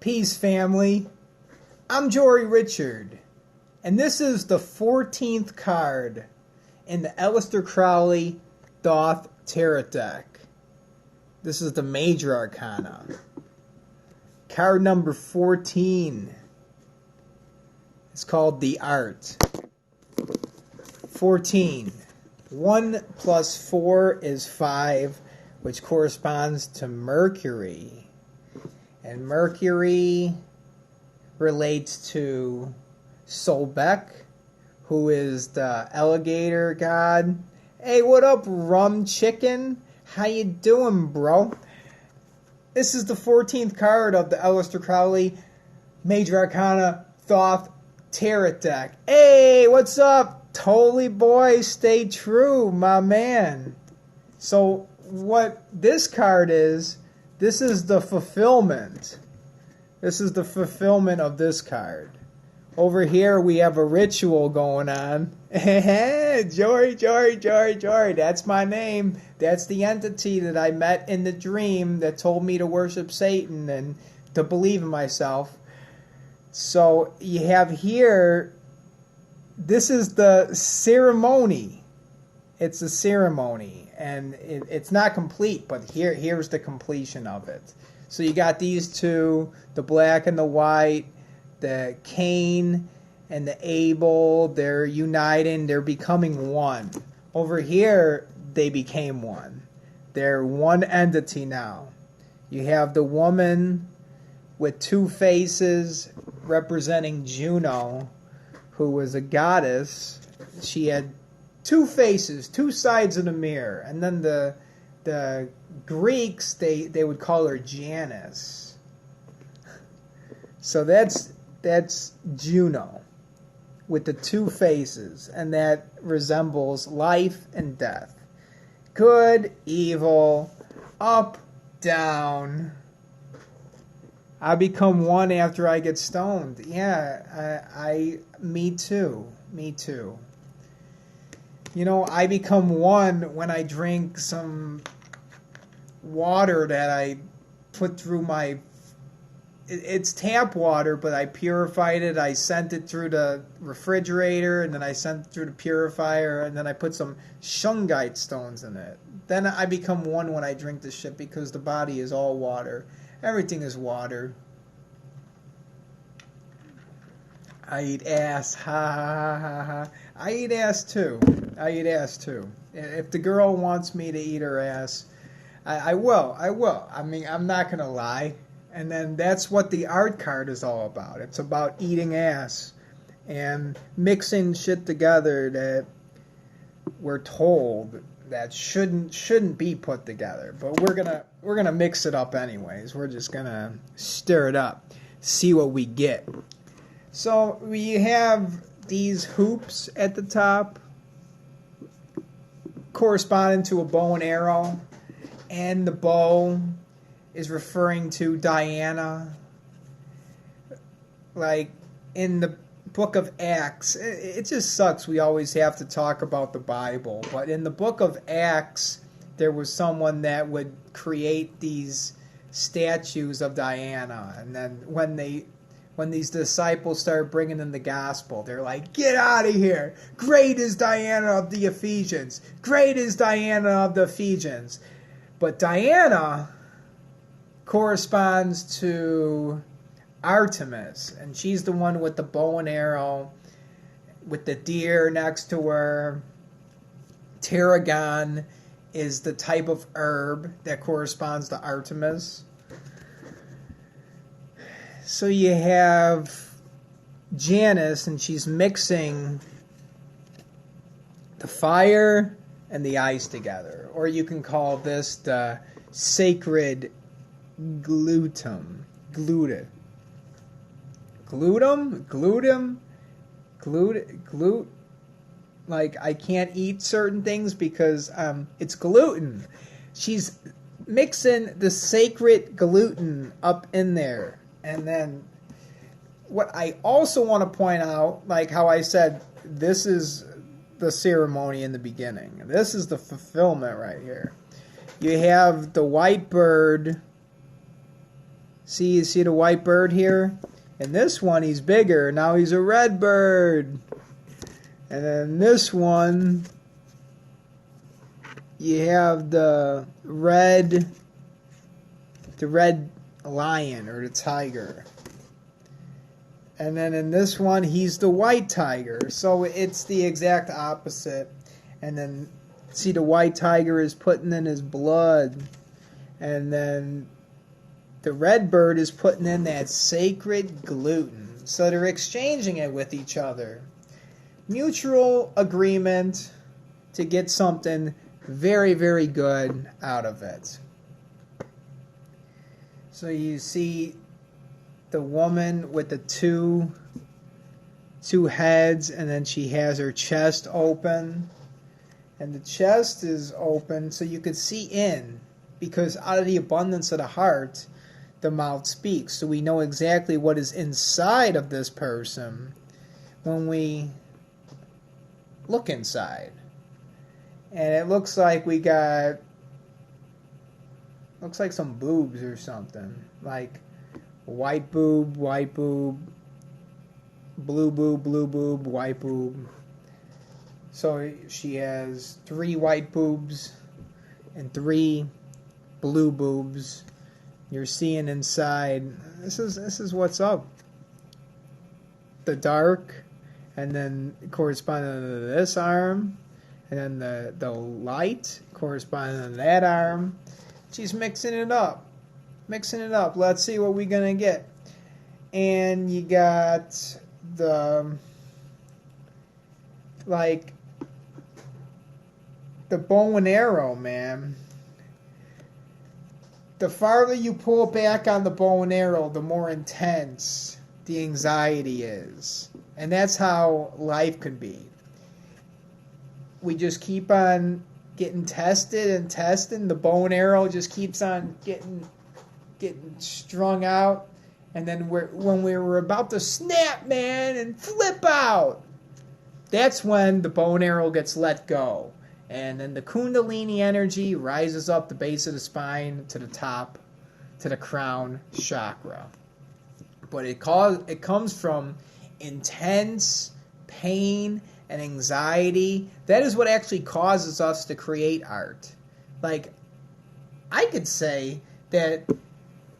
Peace, family. I'm Jori Richard, and this is the 14th card in the Aleister Crowley Thoth Tarot deck. This is the Major Arcana. Card number 14 is called The Art. 14. 1 plus 4 is 5, which corresponds to Mercury. And Mercury relates to Solbeck, who is the alligator god. Hey, what up, rum chicken? How you doing, bro? This is the 14th card of the Aleister Crowley Major Arcana Thoth Tarot deck. Hey, what's up? Totally, boy, stay true, my man. So what this card is, this is the fulfillment. This is the fulfillment of this card. Over here we have a ritual going on. Jori, Jori, Jori, Jori. That's my name. That's the entity that I met in the dream that told me to worship Satan and to believe in myself. So you have here, this is the ceremony. It's a ceremony, and it's not complete, but here's the completion of it. So you got these two, the black and the white, the Cain and the Abel. They're uniting, they're becoming one. Over here, they became one. They're one entity now. You have the woman with two faces representing Juno, who was a goddess. She had two faces, two sides of the mirror. And then the Greeks, they would call her Janus. So that's Juno with the two faces, and that resembles life and death. Good, evil, up, down. I become one after I get stoned. Yeah, me too. Me too. You know, I become one when I drink some water that I put through my... It's tap water, but I purified it. I sent it through the refrigerator, and then I sent it through the purifier, and then I put some shungite stones in it. Then I become one when I drink this shit, because the body is all water. Everything is water. I eat ass. Ha ha ha ha. I eat ass too. I eat ass too. If the girl wants me to eat her ass, I will. I will. I mean, I'm not going to lie. And then that's what the art card is all about. It's about eating ass and mixing shit together that we're told that shouldn't be put together. But we're gonna mix it up anyways. We're just gonna stir it up, see what we get. So we have these hoops at the top corresponding to a bow and arrow, and the bow is referring to Diana. Like in the book of Acts, it just sucks we always have to talk about the Bible, but in the book of Acts there was someone that would create these statues of Diana, and then when these disciples started bringing in the gospel, they're like, get out of here! Great is Diana of the Ephesians! Great is Diana of the Ephesians! But Diana corresponds to Artemis, and she's the one with the bow and arrow, with the deer next to her. Tarragon is the type of herb that corresponds to Artemis. So you have Janus, and she's mixing the fire and the ice together. Or you can call this the sacred glutum. Glutum. Like, I can't eat certain things because it's gluten. She's mixing the sacred gluten up in there. And then what I also want to point out, like how I said, this is the ceremony in the beginning. This is the fulfillment right here. You have the white bird See, you see the white bird here? And this one, he's bigger. Now he's a red bird. And then this one, you have the red lion or the tiger. And then in this one, he's the white tiger. So it's the exact opposite. And then, see, the white tiger is putting in his blood. And then the red bird is putting in that sacred gluten. So they're exchanging it with each other. Mutual agreement to get something very, very good out of it. So you see the woman with the two heads, and then she has her chest open. And the chest is open so you could see in, because out of the abundance of the heart, the mouth speaks. So we know exactly what is inside of this person when we look inside. And it looks like we got, looks like some boobs or something. Like white boob, blue boob, white boob. So she has 3 white boobs and 3 blue boobs. You're seeing inside. This is what's up. The dark, and then corresponding to this arm, and then the light corresponding to that arm. She's mixing it up. Let's see what we're gonna get. And you got the, like, the bow and arrow, man. The farther you pull back on the bow and arrow, the more intense the anxiety is. And that's how life could be. We just keep on getting tested and testing. The bow and arrow just keeps on getting strung out. And then when we were about to snap, man, and flip out, that's when the bow and arrow gets let go. And then the Kundalini energy rises up the base of the spine to the top, to the crown chakra. But it comes from intense pain and anxiety. That is what actually causes us to create art. Like, I could say that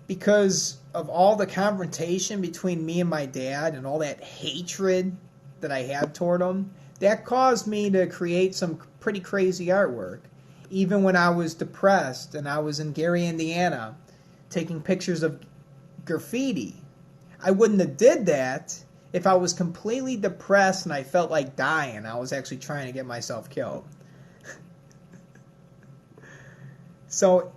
because of all the confrontation between me and my dad and all that hatred that I had toward him, that caused me to create some pretty crazy artwork. Even when I was depressed and I was in Gary, Indiana, taking pictures of graffiti. I wouldn't have did that if I was completely depressed and I felt like dying. I was actually trying to get myself killed. So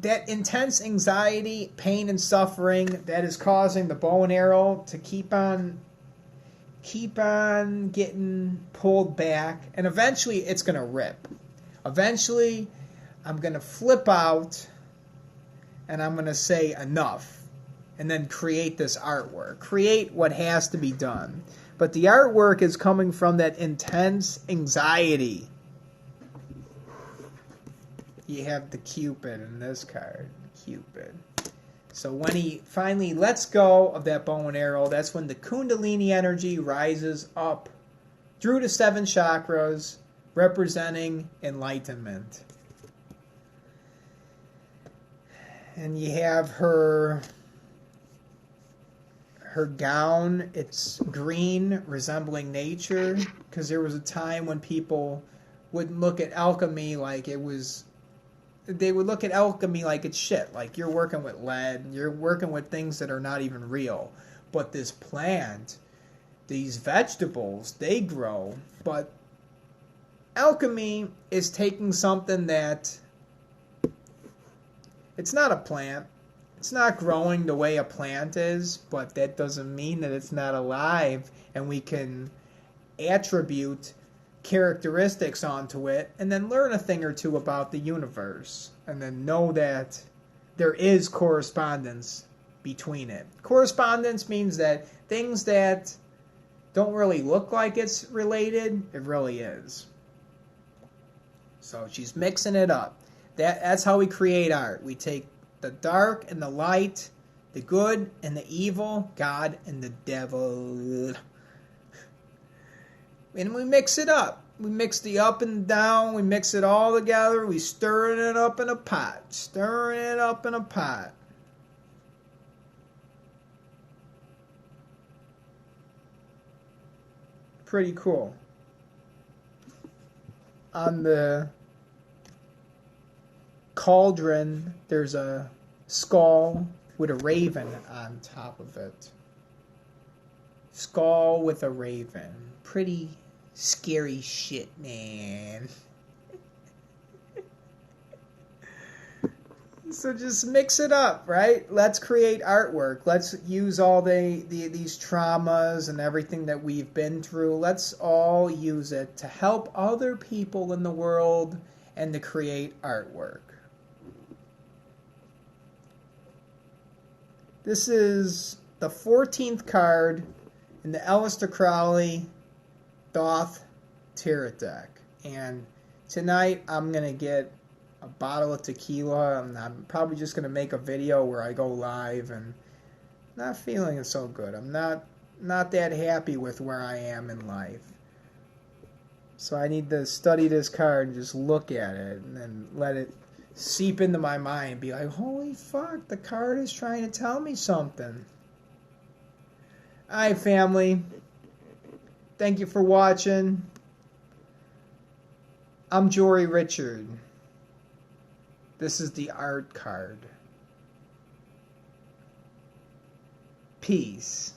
that intense anxiety, pain, and suffering that is causing the bow and arrow to keep on getting pulled back, and eventually it's going to rip. Eventually I'm going to flip out and I'm going to say enough, and then create this artwork. Create what has to be done. But the artwork is coming from that intense anxiety. You have the Cupid in this card. Cupid. So when he finally lets go of that bow and arrow, that's when the Kundalini energy rises up through the 7 chakras, representing enlightenment. And you have her gown. It's green, resembling nature, because there was a time when people wouldn't look at alchemy like it was. They would look at alchemy like it's shit. Like, you're working with lead, you're working with things that are not even real. But this plant, these vegetables, they grow. But alchemy is taking something that, it's not a plant. It's not growing the way a plant is, but that doesn't mean that it's not alive, and we can attribute characteristics onto it, and then learn a thing or two about the universe, and then know that there is correspondence between it. Correspondence means that things that don't really look like it's related, it really is. So she's mixing it up. That's how we create art. We take the dark and the light The good and the evil, God and the devil. And we mix it up. We mix the up and down. We mix it all together. We stir it up in a pot. Stirring it up in a pot. Pretty cool. On the cauldron, there's a skull with a raven on top of it. Skull with a raven. Pretty scary shit, man. So just mix it up, right? Let's create artwork. Let's use all these traumas and everything that we've been through. Let's all use it to help other people in the world and to create artwork. This is the 14th card in the Aleister Crowley Thoth Tarot deck. And tonight I'm going to get a bottle of tequila, and I'm probably just going to make a video where I go live, and not feeling it so good. I'm not that happy with where I am in life. So I need to study this card and just look at it and then let it seep into my mind and be like, holy fuck, the card is trying to tell me something. Alright, family. Thank you for watching. I'm Jori Richard. This is the art card. Peace.